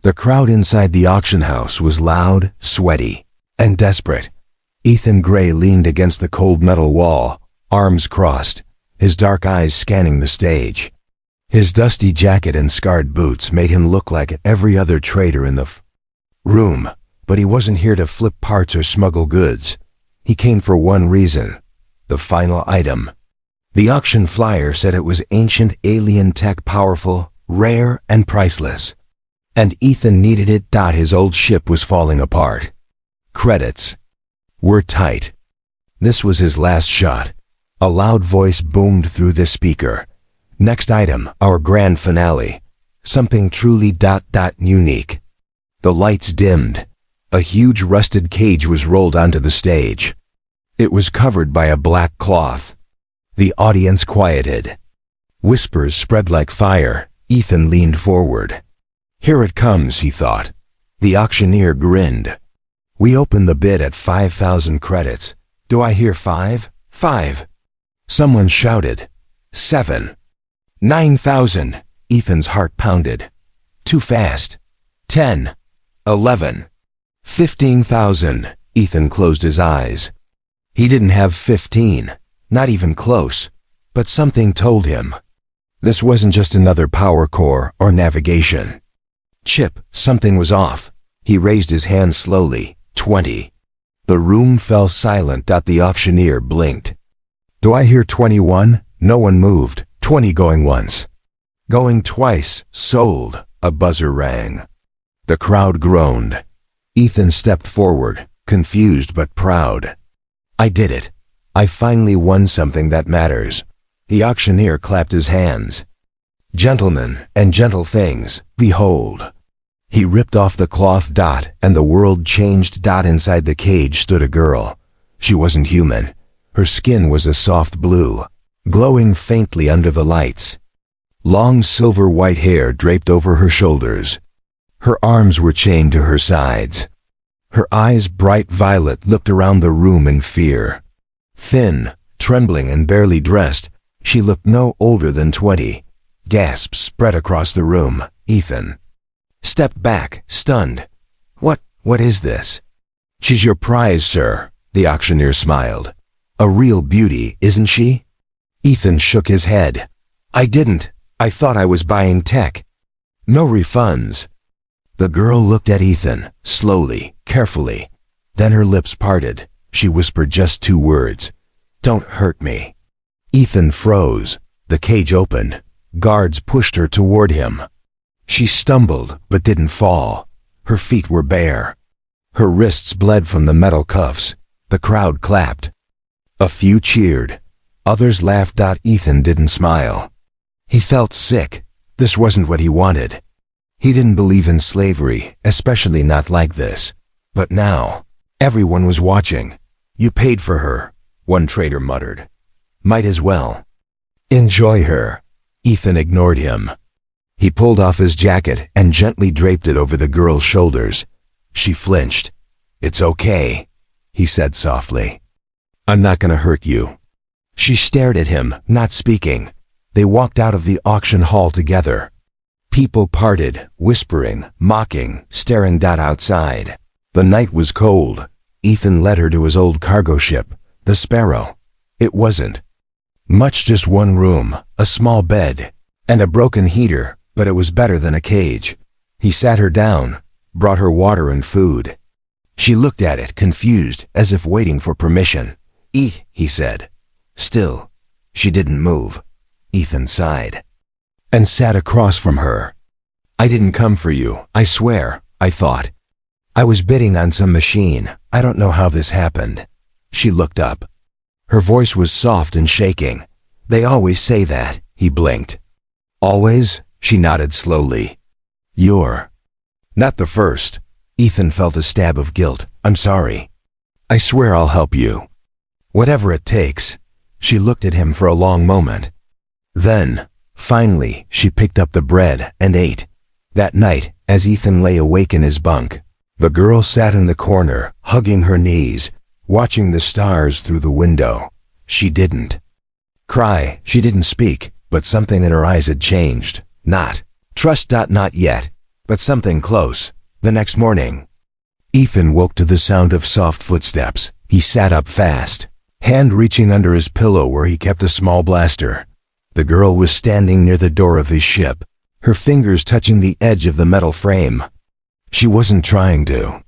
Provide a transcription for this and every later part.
The crowd inside the auction house was loud, sweaty, and desperate. Ethan Gray leaned against the cold metal wall, arms crossed, his dark eyes scanning the stage. His dusty jacket and scarred boots made him look like every other trader in the room, but he wasn't here to flip parts or smuggle goods. He came for one reason: the final item. The auction flyer said it was ancient alien tech, powerful, rare, and priceless. And Ethan needed it. His old ship was falling apart. Credits were tight. This was his last shot. A loud voice boomed through the speaker. Next item, our grand finale. Something truly unique. The lights dimmed. A huge rusted cage was rolled onto the stage. It was covered by a black cloth. The audience quieted. Whispers spread like fire. Ethan leaned forward. Here it comes, he thought. The auctioneer grinned. We open the bid at 5,000 credits. Do I hear 5? 5. Someone shouted. 7. 9,000. Ethan's heart pounded. Too fast. 10. 11. 15,000. Ethan closed his eyes. He didn't have 15. Not even close. But something told him. This wasn't just another power core or navigation chip. Something was off. He raised his hand slowly. 20. The room fell silent. The auctioneer blinked. Do I hear 21? No one moved. 20 going once. Going twice. Sold. A buzzer rang. The crowd groaned. Ethan stepped forward, confused but proud. I did it. I finally won something that matters. The auctioneer clapped his hands. Gentlemen and gentle things, behold. He ripped off the cloth. And the world changed. Inside the cage stood a girl. She wasn't human. Her skin was a soft blue, glowing faintly under the lights. Long silver white hair draped over her shoulders. Her arms were chained to her sides. Her eyes, bright violet, looked around the room in fear. Thin, trembling, and barely dressed, she looked no older than 20. Gasps spread across the room. Ethan stepped back, stunned. What is this? She's your prize, sir, the auctioneer smiled. A real beauty, isn't she? Ethan shook his head. I thought I was buying tech. No refunds. The girl looked at Ethan, slowly, carefully. Then her lips parted. She whispered just 2 words. Don't hurt me. Ethan froze. The cage opened. Guards pushed her toward him. She stumbled, but didn't fall. Her feet were bare. Her wrists bled from the metal cuffs. The crowd clapped. A few cheered. Others laughed. Ethan didn't smile. He felt sick. This wasn't what he wanted. He didn't believe in slavery, especially not like this. But now, everyone was watching. You paid for her, one trader muttered. Might as well enjoy her. Ethan ignored him. He pulled off his jacket and gently draped it over the girl's shoulders. She flinched. It's okay, he said softly. I'm not gonna hurt you. She stared at him, not speaking. They walked out of the auction hall together. People parted, whispering, mocking, staring. Outside. The night was cold. Ethan led her to his old cargo ship, the Sparrow. It wasn't much, just one room, a small bed, and a broken heater, but it was better than a cage. He sat her down, brought her water and food. She looked at it, confused, as if waiting for permission. Eat, he said. Still, she didn't move. Ethan sighed and sat across from her. I didn't come for you, I swear, I thought. I was bidding on some machine. I don't know how this happened. She looked up. Her voice was soft and shaking. They always say that, he blinked. Always? She nodded slowly. You're not the first. Ethan felt a stab of guilt. I'm sorry. I swear I'll help you. Whatever it takes. She looked at him for a long moment. Then, finally, she picked up the bread and ate. That night, as Ethan lay awake in his bunk, the girl sat in the corner, hugging her knees, watching the stars through the window. She didn't cry, she didn't speak, but something in her eyes had changed. Not trust. Not yet. But something close. The next morning, Ethan woke to the sound of soft footsteps. He sat up fast, hand reaching under his pillow where he kept a small blaster. The girl was standing near the door of his ship, her fingers touching the edge of the metal frame. She wasn't trying to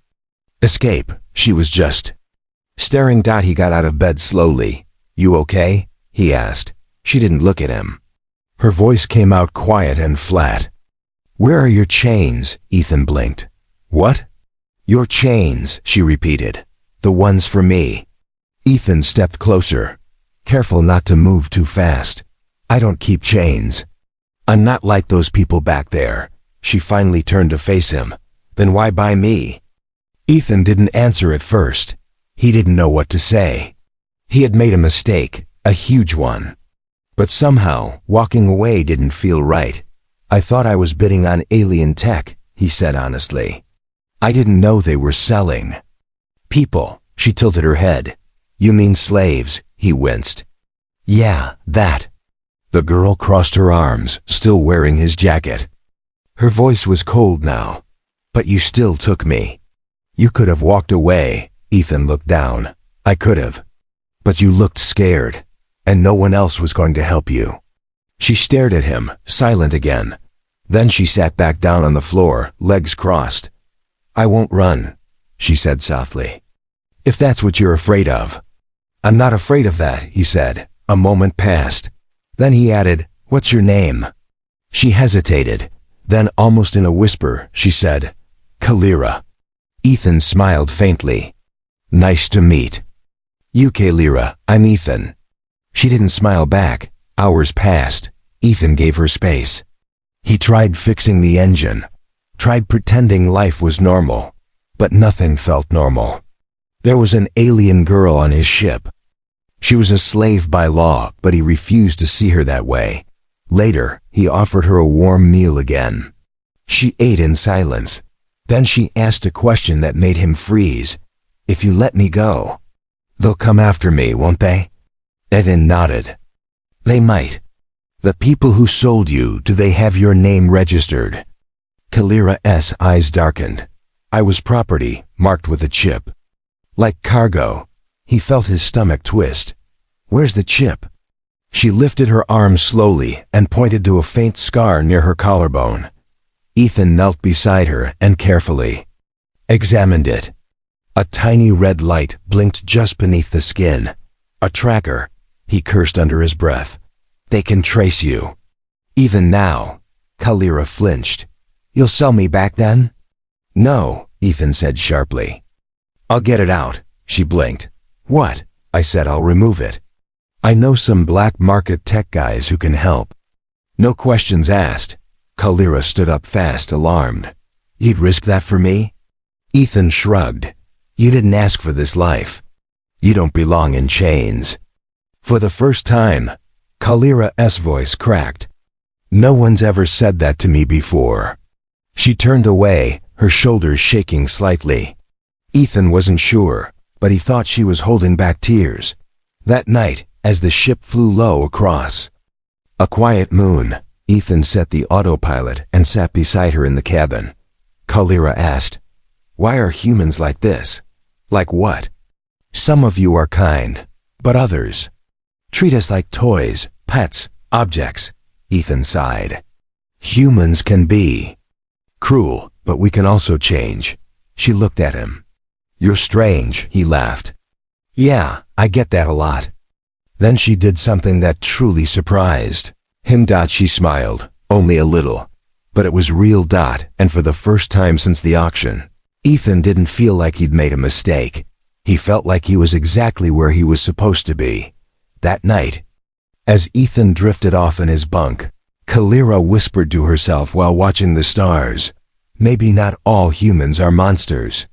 escape, she was just staring. He got out of bed slowly. "You okay?" he asked. She didn't look at him. Her voice came out quiet and flat. "Where are your chains?" Ethan blinked. "What?" "Your chains," she repeated. "The ones for me." Ethan stepped closer, careful not to move too fast. "I don't keep chains. I'm not like those people back there." She finally turned to face him. "Then why buy me?" Ethan didn't answer at first. He didn't know what to say. He had made a mistake, a huge one. But somehow, walking away didn't feel right. "I thought I was bidding on alien tech," he said honestly. "I didn't know they were selling people." She tilted her head. "You mean slaves?" He winced. "Yeah, that." The girl crossed her arms, still wearing his jacket. Her voice was cold now. "But you still took me." "You could have walked away." Ethan looked down. "I could have. But you looked scared, and no one else was going to help you." She stared at him, silent again. Then she sat back down on the floor, legs crossed. "I won't run," she said softly. "If that's what you're afraid of." "I'm not afraid of that," he said. A moment passed. Then he added, "What's your name?" She hesitated. Then, almost in a whisper, she said, "Kalira." Ethan smiled faintly. "Nice to meet you, Kalira. I'm Ethan." She didn't smile back. Hours passed. Ethan gave her space. He tried fixing the engine, tried pretending life was normal, but nothing felt normal. There was an alien girl on his ship. She was a slave by law, but he refused to see her that way. Later, he offered her a warm meal again. She ate in silence. Then she asked a question that made him freeze. "If you let me go, they'll come after me, won't they?" Ethan nodded. "They might." "The people who sold you, do they have your name registered?" Kalira's eyes darkened. "I was property, marked with a chip. Like cargo." He felt his stomach twist. "Where's the chip?" She lifted her arm slowly and pointed to a faint scar near her collarbone. Ethan knelt beside her and carefully examined it. A tiny red light blinked just beneath the skin. "A tracker," he cursed under his breath. "They can trace you. Even now." Kalira flinched. "You'll sell me back then?" "No," Ethan said sharply. "I'll get it out." She blinked. "What?" I said. "I'll remove it. I know some black market tech guys who can help." No questions asked. Kalira stood up fast, alarmed. "You'd risk that for me?" Ethan shrugged. "You didn't ask for this life. You don't belong in chains." For the first time, Kalira's voice cracked. "No one's ever said that to me before." She turned away, her shoulders shaking slightly. Ethan wasn't sure, but he thought she was holding back tears. That night, as the ship flew low across a quiet moon, Ethan set the autopilot and sat beside her in the cabin. Kalira asked, "Why are humans like this?" "Like what?" "Some of you are kind, but others treat us like toys, pets, objects." Ethan sighed. "Humans can be cruel, but we can also change." She looked at him. "You're strange," he laughed. "Yeah, I get that a lot." Then she did something that truly surprised him. She smiled, only a little. But it was real. And for the first time since the auction, Ethan didn't feel like he'd made a mistake. He felt like he was exactly where he was supposed to be. That night, as Ethan drifted off in his bunk, Kalira whispered to herself while watching the stars, "Maybe not all humans are monsters."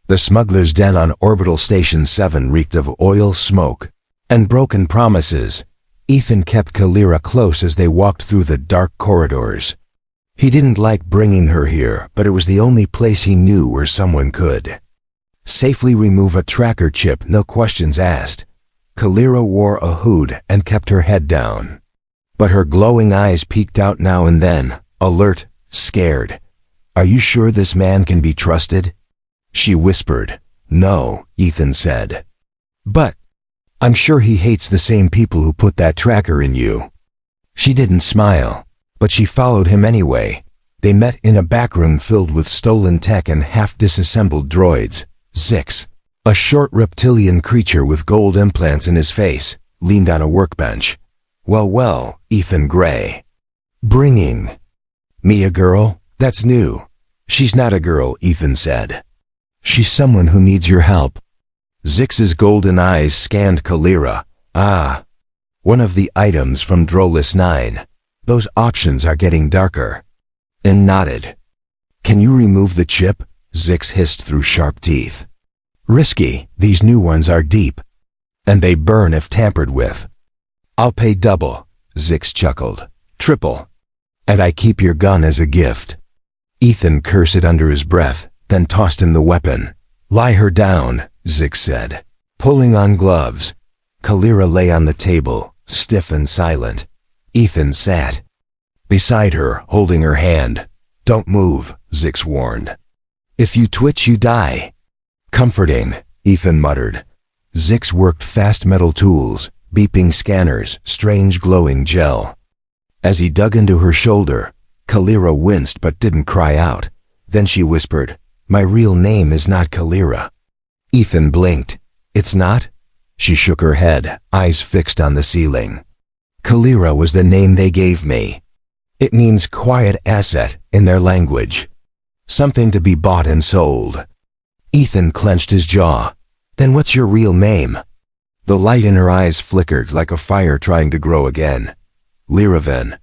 The smuggler's den on Orbital Station 7 reeked of oil, smoke, and broken promises. Ethan kept Kalira close as they walked through the dark corridors. He didn't like bringing her here, but it was the only place he knew where someone could safely remove a tracker chip, no questions asked. Kalira wore a hood and kept her head down, but her glowing eyes peeked out now and then, alert, scared. Are you sure this man can be trusted? She whispered. No, Ethan said. But I'm sure he hates the same people who put that tracker in you. She didn't smile, but she followed him anyway. They met in a back room filled with stolen tech and half-disassembled droids. Zix, a short reptilian creature with gold implants in his face, leaned on a workbench. Well, Ethan Gray. Bringing me a girl? That's new. She's not a girl, Ethan said. She's someone who needs your help. Zix's golden eyes scanned Kalira. Ah, one of the items from Drolis 9. Those auctions are getting darker. And nodded. Can you remove the chip? Zix hissed through sharp teeth. Risky, these new ones are deep. And they burn if tampered with. I'll pay double, Zix chuckled. Triple. And I keep your gun as a gift. Ethan cursed under his breath, then tossed him the weapon. Lie her down, Zix said. Pulling on gloves. Kalira lay on the table, stiff and silent. Ethan sat beside her, holding her hand. Don't move, Zix warned. If you twitch, you die. Comforting, Ethan muttered. Zix worked fast metal tools, beeping scanners, strange glowing gel. As he dug into her shoulder, Kalira winced but didn't cry out. Then she whispered, My real name is not Kalira. Ethan blinked. It's not? She shook her head, eyes fixed on the ceiling. Kalira was the name they gave me. It means quiet asset in their language. Something to be bought and sold. Ethan clenched his jaw. Then what's your real name? The light in her eyes flickered like a fire trying to grow again. Liraven.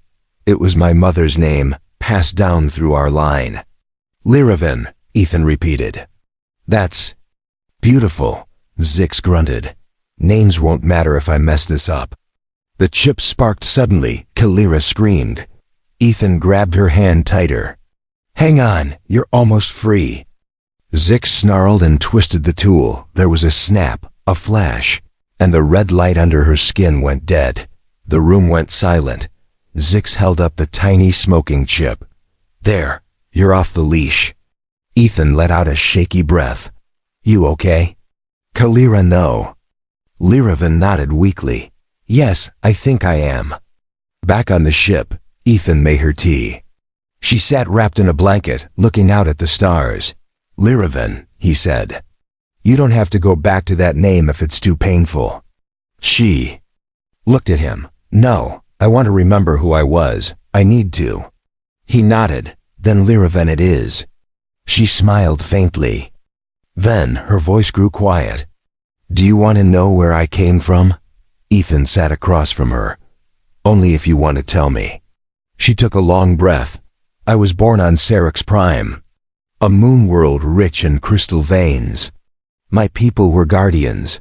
It was my mother's name, passed down through our line. Liraven, Ethan repeated. That's beautiful, Zix grunted. Names won't matter if I mess this up. The chip sparked suddenly. Kalira screamed. Ethan grabbed her hand tighter. Hang on, you're almost free. Zix snarled and twisted the tool. There was a snap, a flash, and the red light under her skin went dead. The room went silent. Zix held up the tiny smoking chip. There, you're off the leash. Ethan let out a shaky breath. You okay? Kalira, no. Liraven nodded weakly. Yes, I think I am. Back on the ship, Ethan made her tea. She sat wrapped in a blanket, looking out at the stars. Liraven, he said. You don't have to go back to that name if it's too painful. She looked at him. No, I want to remember who I was. I need to. He nodded. Then Liraven it is. She smiled faintly. Then her voice grew quiet. Do you want to know where I came from? Ethan sat across from her. Only if you want to tell me. She took a long breath. I was born on Sarex Prime, a moon world rich in crystal veins. My people were guardians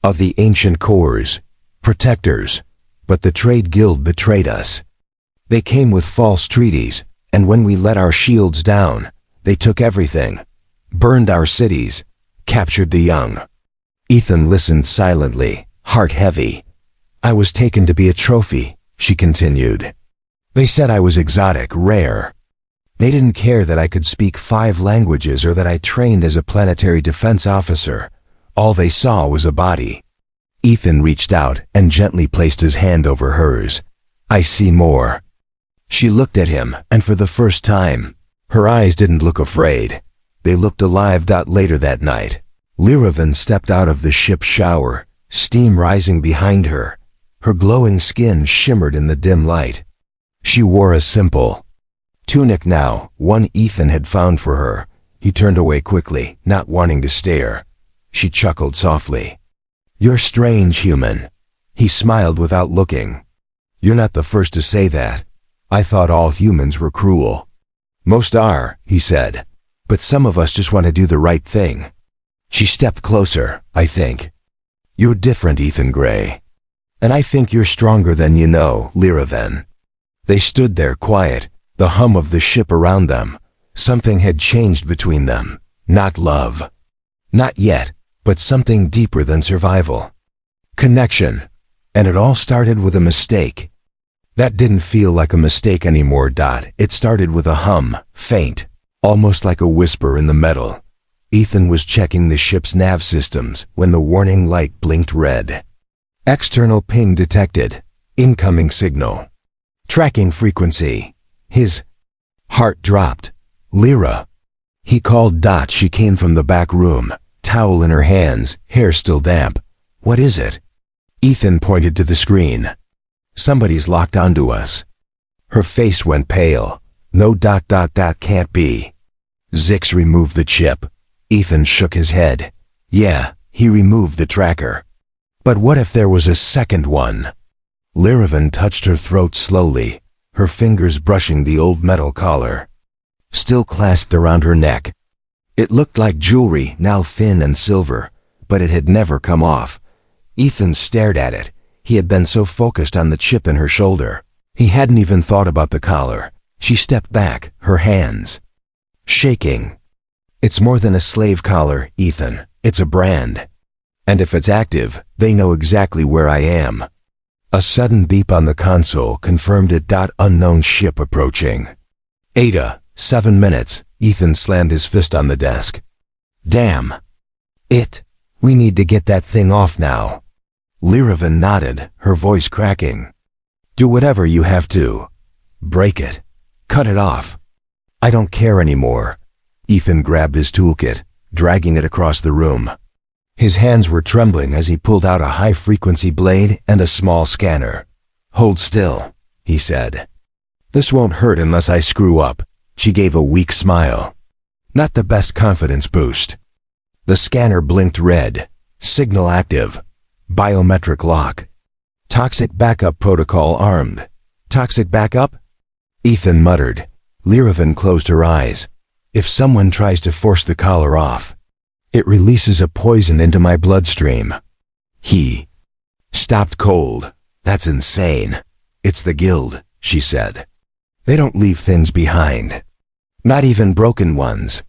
of the ancient cores, protectors, but the trade guild betrayed us. They came with false treaties, and when we let our shields down, they took everything, burned our cities, captured the young. Ethan listened silently, heart heavy. I was taken to be a trophy, she continued. They said I was exotic, rare. They didn't care that I could speak 5 languages or that I trained as a planetary defense officer. All they saw was a body. Ethan reached out and gently placed his hand over hers. I see more. She looked at him, and for the first time, her eyes didn't look afraid. They looked alive. Later that night, Liraven stepped out of the ship's shower, steam rising behind her. Her glowing skin shimmered in the dim light. She wore a simple tunic now, one Ethan had found for her. He turned away quickly, not wanting to stare. She chuckled softly. You're strange, human. He smiled without looking. You're not the first to say that. I thought all humans were cruel. Most are, he said. But some of us just want to do the right thing. She stepped closer, I think. You're different, Ethan Gray. And I think you're stronger than you know, Liraven. They stood there quiet, the hum of the ship around them. Something had changed between them. Not love. Not yet, but something deeper than survival. Connection. And it all started with a mistake. That didn't feel like a mistake anymore. It started with a hum, faint, Almost like a whisper in the metal, Ethan was checking the ship's nav systems when the warning light blinked red. External ping detected. Incoming signal. Tracking frequency. His heart dropped. Lyra. He called Dot. She came from the back room, towel in her hands, hair still damp. What is it? Ethan pointed to the screen. Somebody's locked onto us. Her face went pale. No. That can't be. Zix removed the chip. Ethan shook his head. Yeah, he removed the tracker. But what if there was a second one? Lyravan touched her throat slowly, her fingers brushing the old metal collar, still clasped around her neck. It looked like jewelry, now thin and silver, but it had never come off. Ethan stared at it. He had been so focused on the chip in her shoulder. He hadn't even thought about the collar. She stepped back, her hands shaking. It's more than a slave collar, Ethan. It's a brand. And if it's active, they know exactly where I am. A sudden beep on the console confirmed it. Unknown ship approaching. Ada, 7 minutes. Ethan slammed his fist on the desk. Damn. We need to get that thing off now. Lyravan nodded, her voice cracking. Do whatever you have to. Break it. Cut it off. I don't care anymore. Ethan grabbed his toolkit, dragging it across the room. His hands were trembling as he pulled out a high-frequency blade and a small scanner. Hold still, he said. This won't hurt unless I screw up. She gave a weak smile. Not the best confidence boost. The scanner blinked red. Signal active. Biometric lock. Toxic backup protocol armed. Toxic backup? Ethan muttered. Lyravan closed her eyes. If someone tries to force the collar off, it releases a poison into my bloodstream. He stopped cold. That's insane. It's the guild, she said. They don't leave things behind. Not even broken ones.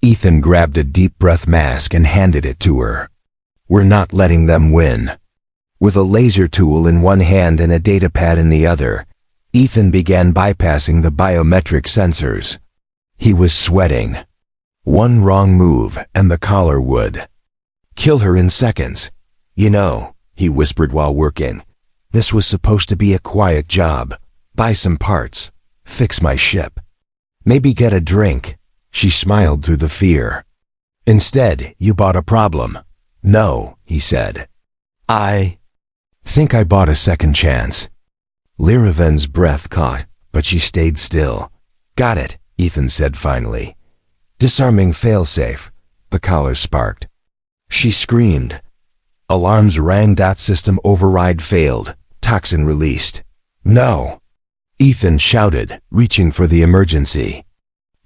Ethan grabbed a deep breath mask and handed it to her. We're not letting them win. With a laser tool in one hand and a datapad in the other, Ethan began bypassing the biometric sensors. He was sweating. One wrong move and the collar would kill her in seconds. You know, he whispered while working, this was supposed to be a quiet job. Buy some parts. Fix my ship. Maybe get a drink. She smiled through the fear. Instead, you bought a problem. No, he said. I think I bought a second chance. Lyravan's breath caught, but she stayed still. Got it, Ethan said finally. Disarming failsafe. The collar sparked. She screamed. Alarms rang. System override failed. Toxin released. No. Ethan shouted, reaching for the emergency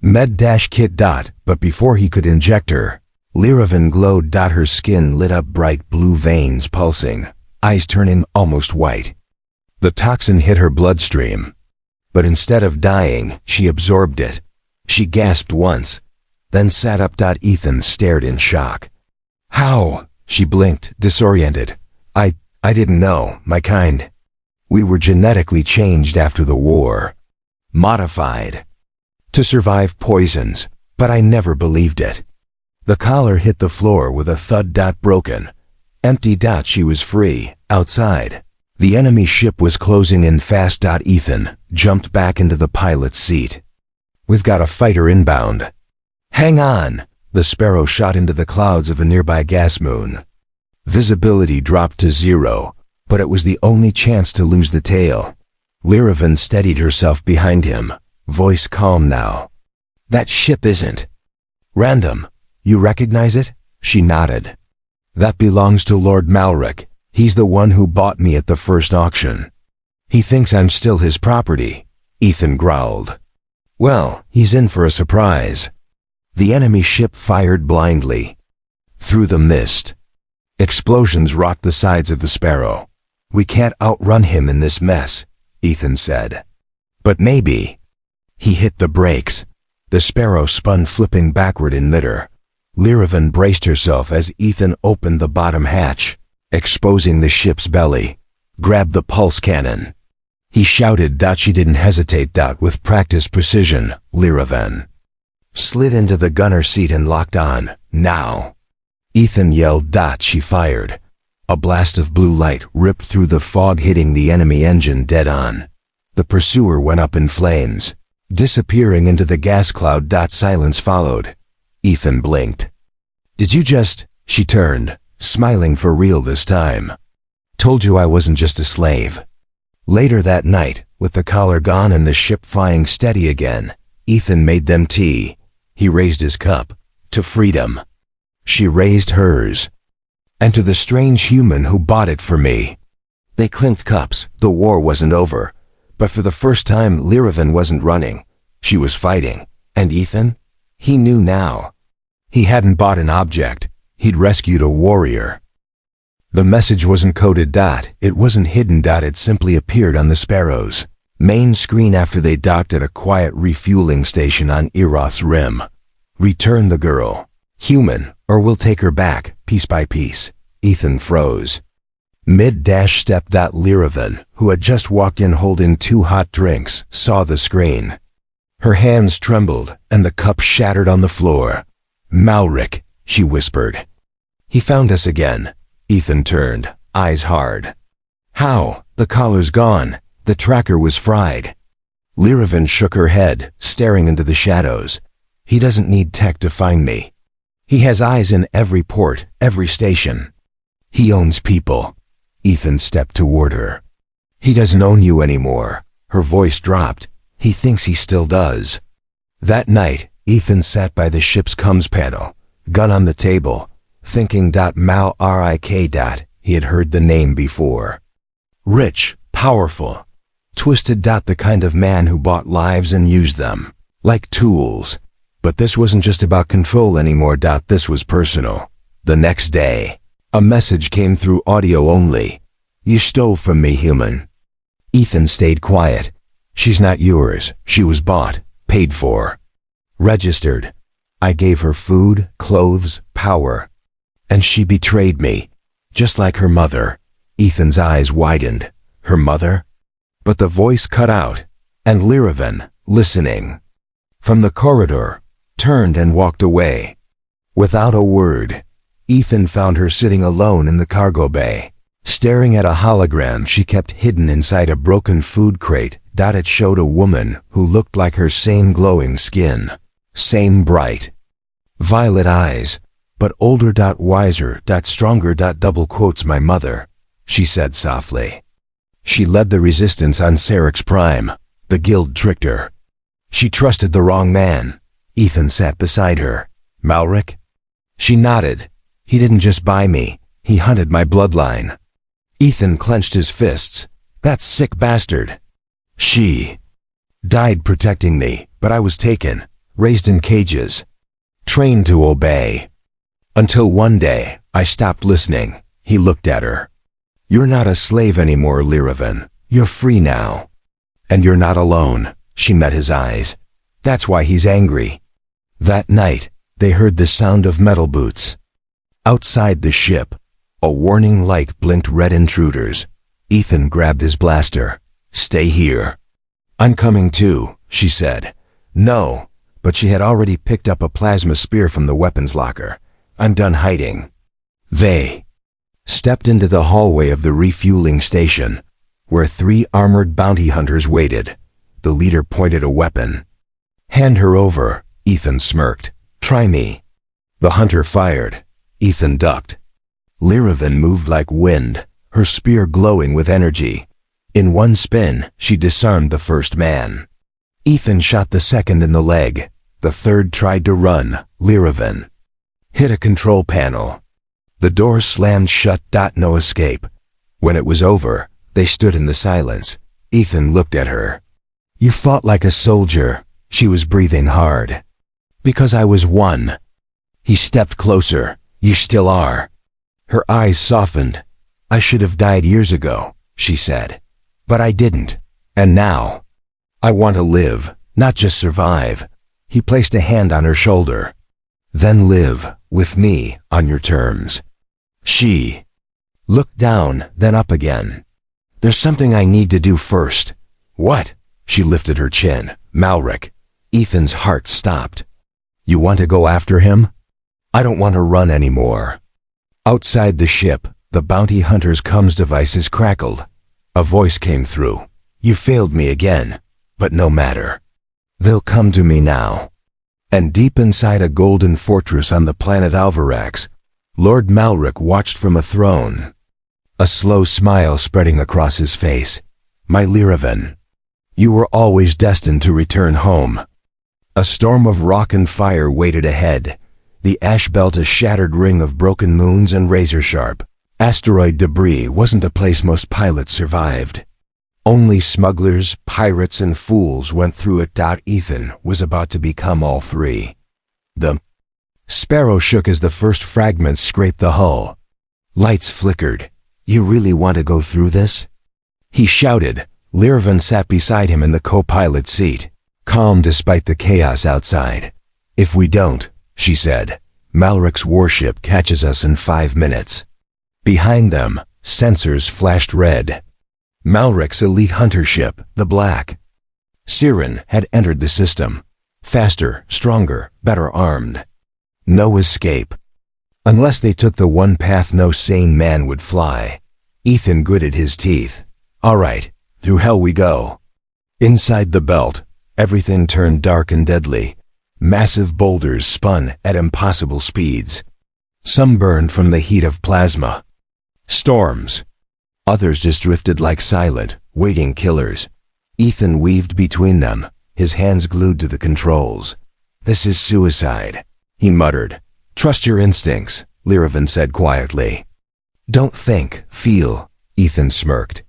med-kit. But before he could inject her, Lyravan glowed. Her skin lit up, bright blue veins pulsing, eyes turning almost white. The toxin hit her bloodstream, but instead of dying, she absorbed it. She gasped once, then sat up. Ethan stared in shock. How? She blinked, disoriented. I didn't know, my kind. We were genetically changed after the war. Modified. To survive poisons, but I never believed it. The collar hit the floor with a thud. Broken. Empty. She was free, outside. The enemy ship was closing in fast. Ethan jumped back into the pilot's seat. We've got a fighter inbound. Hang on. The Sparrow shot into the clouds of a nearby gas moon. Visibility dropped to 0, but it was the only chance to lose the tail. Lyravan steadied herself behind him, voice calm now. That ship isn't random. You recognize it? She nodded. That belongs to Lord Malric. He's the one who bought me at the first auction. He thinks I'm still his property, Ethan growled. Well, he's in for a surprise. The enemy ship fired blindly. Through the mist. Explosions rocked the sides of the Sparrow. We can't outrun him in this mess, Ethan said. But maybe. He hit the brakes. The Sparrow spun, flipping backward in midair. Lyravan braced herself as Ethan opened the bottom hatch, exposing the ship's belly. Grab the pulse cannon. He shouted. She didn't hesitate. With practiced precision, Lyravan slid into the gunner seat and locked on. Now. Ethan yelled. She fired. A blast of blue light ripped through the fog, hitting the enemy engine dead on. The pursuer went up in flames, disappearing into the gas cloud. Silence followed. Ethan blinked. Did you just... She turned, smiling for real this time. Told you I wasn't just a slave. Later that night, with the collar gone and the ship flying steady again, Ethan made them tea. He raised his cup. To freedom. She raised hers. And to the strange human who bought it for me. They clinked cups. The war wasn't over. But for the first time, Liravan wasn't running. She was fighting. And Ethan? He knew now. He hadn't bought an object. He'd rescued a warrior. The message wasn't coded. It wasn't hidden. It simply appeared on the Sparrow's main screen after they docked at a quiet refueling station on Eroth's rim. Return the girl. Human, or we'll take her back, piece by piece. Ethan froze. Mid-step. Liravan, who had just walked in holding 2 hot drinks, saw the screen. Her hands trembled, and the cup shattered on the floor. Malric, she whispered. He found us again. Ethan turned, eyes hard. How? The collar's gone. The tracker was fried. Liravan shook her head, staring into the shadows. He doesn't need tech to find me. He has eyes in every port, every station. He owns people. Ethan stepped toward her. He doesn't own you anymore. Her voice dropped. He thinks he still does. That night, Ethan sat by the ship's comms panel, gun on the table, thinking. Malrik. He had heard the name before. Rich, powerful, twisted. The kind of man who bought lives and used them, like tools. But this wasn't just about control anymore. This was personal. The next day, a message came through audio only. You stole from me, human. Ethan stayed quiet. She's not yours. She was bought, paid for, registered. I gave her food, clothes, power. And she betrayed me, just like her mother. Ethan's eyes widened. Her mother? But the voice cut out, and Liravan, listening from the corridor, turned and walked away. Without a word, Ethan found her sitting alone in the cargo bay, staring at a hologram she kept hidden inside a broken food crate. It showed a woman who looked like her, same glowing skin, same bright violet eyes, but older. Wiser. Stronger. My mother, she said softly. She led the resistance on Sarek's Prime. The guild tricked her. She trusted the wrong man. Ethan sat beside her. Malric? She nodded. He didn't just buy me. He hunted my bloodline. Ethan clenched his fists. That sick bastard. She died protecting me, but I was taken, raised in cages, trained to obey. Until one day, I stopped listening. He looked at her. You're not a slave anymore, Liravan. You're free now. And you're not alone. She met his eyes. That's why he's angry. That night, they heard the sound of metal boots. Outside the ship, a warning light blinked. Red intruders. Ethan grabbed his blaster. Stay here. I'm coming too, she said. No, but she had already picked up a plasma spear from the weapons locker. I'm done hiding. They stepped into the hallway of the refueling station, where 3 armored bounty hunters waited. The leader pointed a weapon. Hand her over, Ethan smirked. Try me. The hunter fired. Ethan ducked. Liravan moved like wind, her spear glowing with energy. In one spin, she disarmed the first man. Ethan shot the second in the leg. The third tried to run. Liravan hit a control panel. The door slammed shut. No escape. When it was over, they stood in the silence. Ethan looked at her. You fought like a soldier. She was breathing hard. Because I was one. He stepped closer. You still are. Her eyes softened. I should have died years ago, she said. But I didn't. And now, I want to live, not just survive. He placed a hand on her shoulder. Then live, with me, on your terms. She looked down, then up again. There's something I need to do first. What? She lifted her chin. Malric. Ethan's heart stopped. You want to go after him? I don't want to run anymore. Outside the ship, the bounty hunter's comms devices crackled. A voice came through. You failed me again, but no matter. They'll come to me now. And deep inside a golden fortress on the planet Alvarax, Lord Malric watched from a throne. A slow smile spreading across his face. My Lyravan, you were always destined to return home. A storm of rock and fire waited ahead. The ash belt a shattered ring of broken moons and razor-sharp. Asteroid debris wasn't a place most pilots survived. Only smugglers, pirates, and fools went through it. Ethan was about to become all three. The Sparrow shook as the first fragments scraped the hull. Lights flickered. You really want to go through this? He shouted. Lyravan sat beside him in the co-pilot seat, calm despite the chaos outside. If we don't, she said, Malric's warship catches us in 5 minutes. Behind them, sensors flashed red. Malric's elite hunter ship, the Black Siren, had entered the system. Faster, stronger, better armed. No escape. Unless they took the one path no sane man would fly. Ethan gritted his teeth. All right, through hell we go. Inside the belt, everything turned dark and deadly. Massive boulders spun at impossible speeds. Some burned from the heat of plasma. Storms. Others just drifted like silent, waiting killers. Ethan weaved between them, his hands glued to the controls. This is suicide, he muttered. Trust your instincts, Lyravan said quietly. Don't think, feel, Ethan smirked.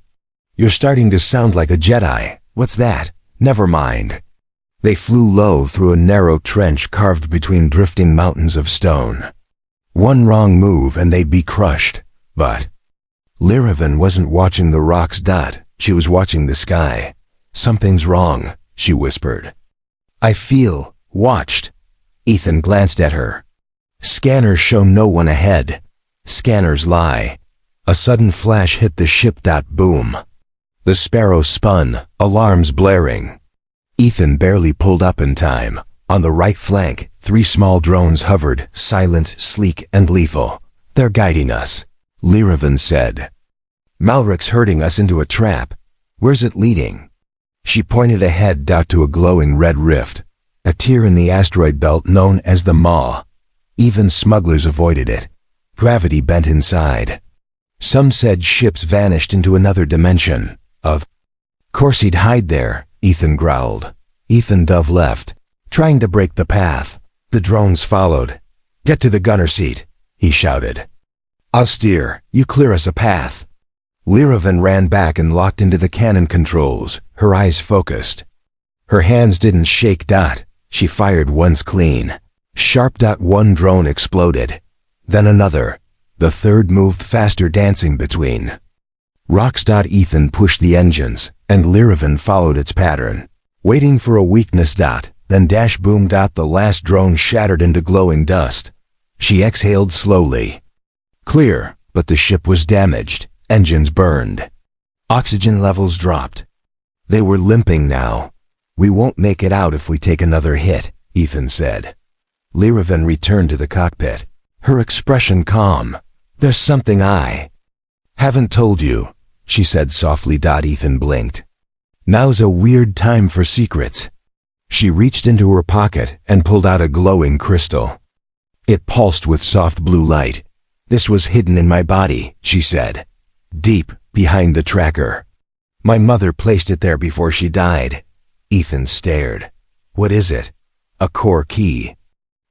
You're starting to sound like a Jedi. What's that? Never mind. They flew low through a narrow trench carved between drifting mountains of stone. One wrong move and they'd be crushed. But Lyravan wasn't watching the rocks. She was watching the sky. Something's wrong, she whispered. I feel watched. Ethan glanced at her. Scanners show no one ahead. Scanners lie. A sudden flash hit the ship. Boom. The Sparrow spun, alarms blaring. Ethan barely pulled up in time. On the right flank, 3 small drones hovered, silent, sleek, and lethal. They're guiding us, Lyravan said. Malric's herding us into a trap. Where's it leading? She pointed ahead to a glowing red rift, a tier in the asteroid belt known as the Maw. Even smugglers avoided it. Gravity bent inside. Some said ships vanished into another dimension. Of course he'd hide there, Ethan growled. Ethan dove left, trying to break the path. The drones followed. Get to the gunner seat, he shouted. I'll steer, you clear us a path. Lyravan ran back and locked into the cannon controls, her eyes focused. Her hands didn't shake. She fired once clean. Sharp. One drone exploded. Then another. The third moved faster, dancing between rocks. Ethan pushed the engines, and Lyravan followed its pattern, waiting for a weakness. Then boom. The last drone shattered into glowing dust. She exhaled slowly. Clear, but the ship was damaged. Engines burned. Oxygen levels dropped. They were limping now. We won't make it out if we take another hit, Ethan said. Lyravan returned to the cockpit, her expression calm. There's something I haven't told you, she said softly. Ethan blinked. Now's a weird time for secrets. She reached into her pocket and pulled out a glowing crystal. It pulsed with soft blue light. This was hidden in my body, she said. Deep behind the tracker. My mother placed it there before she died. Ethan stared. What is it? A core key.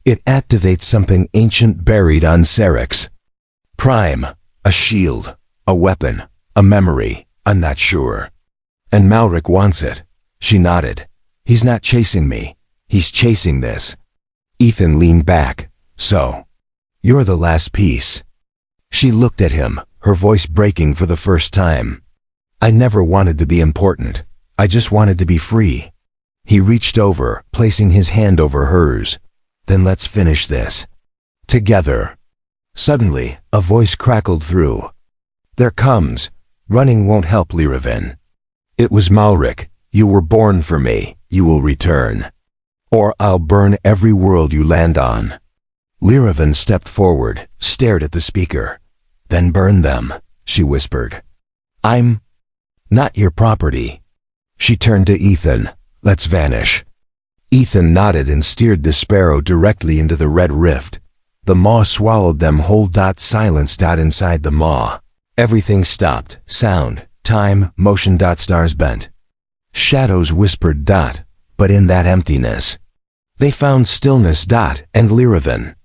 It activates something ancient buried on Serix. Prime. A shield. A weapon. A memory. I'm not sure. And Malric wants it. She nodded. He's not chasing me. He's chasing this. Ethan leaned back. So, you're the last piece. She looked at him, her voice breaking for the first time. I never wanted to be important. I just wanted to be free. He reached over, placing his hand over hers. Then let's finish this. Together. Suddenly, a voice crackled through. There comes. Running won't help, Lyravan. It was Malric. You were born for me. You will return. or I'll burn every world you land on." Lyravan stepped forward, stared at the speaker. "Then burn them," she whispered. "I'm not your property." She turned to Ethan. "Let's vanish." Ethan nodded and steered the sparrow directly into the red rift. The maw swallowed them whole. Silence. Inside the maw, everything stopped. Sound, time, motion. Stars bent. Shadows whispered. But in that emptiness, they found stillness. And Lyravan,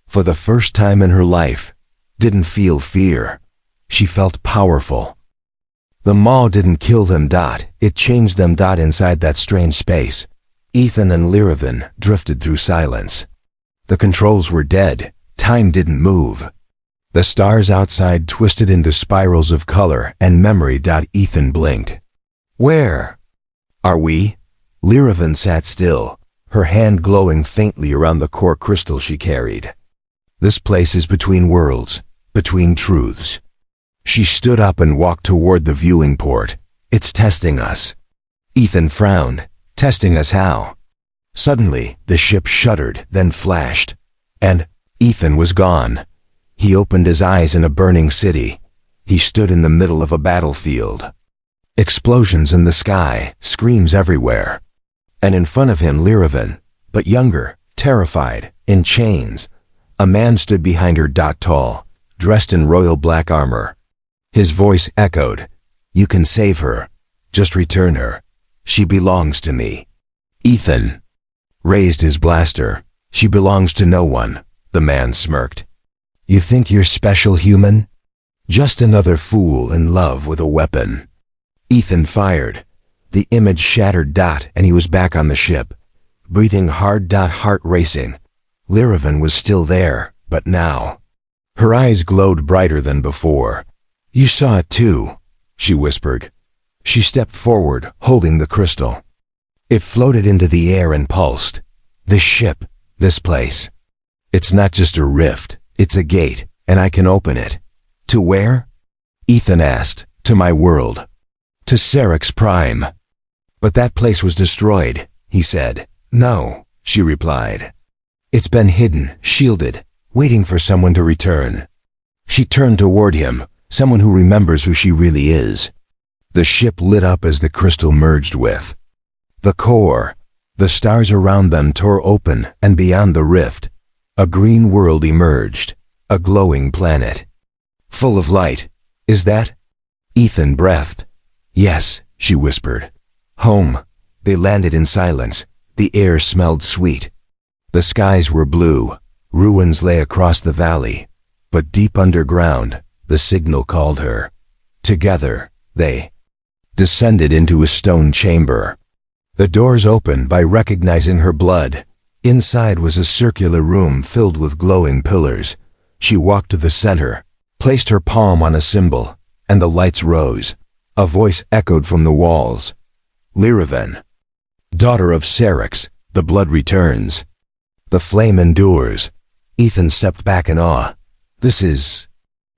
for the first time in her life, didn't feel fear. She felt powerful. The maw didn't kill them. It changed them. Inside that strange space, Ethan and Lyravan drifted through silence. The controls were dead. Time didn't move. The stars outside twisted into spirals of color and memory. Ethan blinked. "Where are we?" Lyravan sat still, her hand glowing faintly around the core crystal she carried. "This place is between worlds, between truths." She stood up and walked toward the viewing port. "It's testing us." Ethan frowned. "Testing us how?" Suddenly, the ship shuddered, then flashed, and Ethan was gone. He opened his eyes in a burning city. He stood in the middle of a battlefield. Explosions in the sky, screams everywhere. And in front of him, Lyravan, but younger, terrified, in chains. A man stood behind her. Tall, dressed in royal black armor. His voice echoed, "You can save her. Just return her. She belongs to me." Ethan raised his blaster. "She belongs to no one," the man smirked. "You think you're special, human? Just another fool in love with a weapon." Ethan fired. The image shattered. And he was back on the ship, breathing hard. Heart racing. Lyravan was still there, but now her eyes glowed brighter than before. "You saw it too," she whispered. She stepped forward, holding the crystal. It floated into the air and pulsed. "This ship, this place. It's not just a rift, it's a gate, and I can open it." "To where?" Ethan asked. "To my world. To Sarek's Prime." "But that place was destroyed," he said. "No," she replied. "It's been hidden, shielded, waiting for someone to return." She turned toward him, someone who remembers who she really is. The ship lit up as the crystal merged with the core. The stars around them tore open, and beyond the rift, a green world emerged, a glowing planet, full of light. "Is that?" Ethan breathed. "Yes," she whispered. "Home." They landed in silence. The air smelled sweet. The skies were blue. Ruins lay across the valley. But deep underground, the signal called her. Together, they descended into a stone chamber. The doors opened by recognizing her blood. Inside was a circular room filled with glowing pillars. She walked to the center, placed her palm on a symbol, and the lights rose. A voice echoed from the walls. "Lyravan, daughter of Sarek's, the blood returns. The flame endures." Ethan stepped back in awe. "This is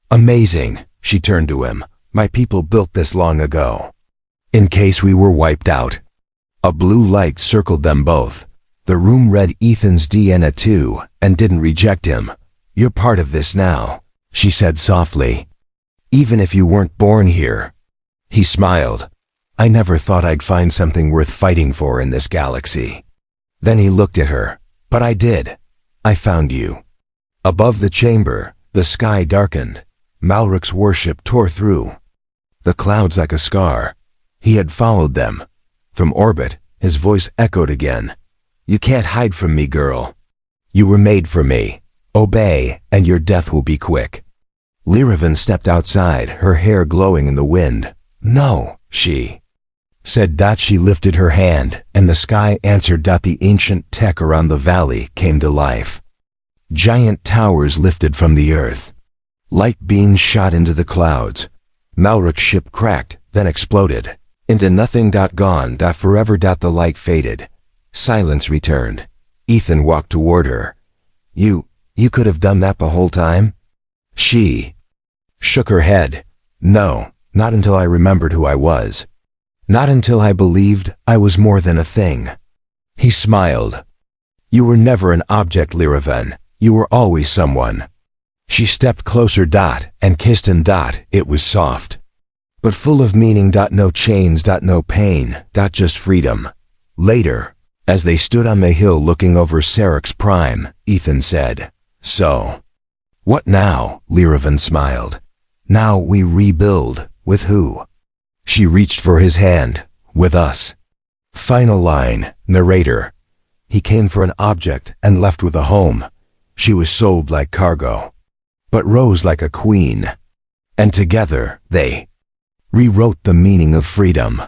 amazing." She turned to him. "My people built this long ago, in case we were wiped out." A blue light circled them both. The room read Ethan's DNA too, and didn't reject him. "You're part of this now," she said softly. "Even if you weren't born here." He smiled. "I never thought I'd find something worth fighting for in this galaxy." Then he looked at her. "But I did. I found you." Above the chamber, the sky darkened. Malric's warship tore through the clouds like a scar. He had followed them. From orbit, his voice echoed again. "You can't hide from me, girl. You were made for me. Obey, and your death will be quick." Lyravan stepped outside, her hair glowing in the wind. "No," she said. She lifted her hand, and the sky answered. The ancient tech around the valley came to life. Giant towers lifted from the earth. Light beams shot into the clouds. Malric's ship cracked, then exploded. Into nothing. Gone. Forever. The light faded. Silence returned. Ethan walked toward her. You could have done that the whole time?" She shook her head. "No, not until I remembered who I was. Not until I believed I was more than a thing." He smiled. You were never an object, Lyraven. You were always someone. She stepped closer, and kissed him. It was soft, but full of meaning. No chains, no pain, just freedom. Later, as they stood on the hill looking over Sarek's prime, Ethan said, "So, what now?" Lyraven smiled. "Now we rebuild. With who?" She reached for his hand. "With us." Final line, narrator. He came for an object and left with a home. She was sold like cargo, but rose like a queen. And together, they rewrote the meaning of freedom.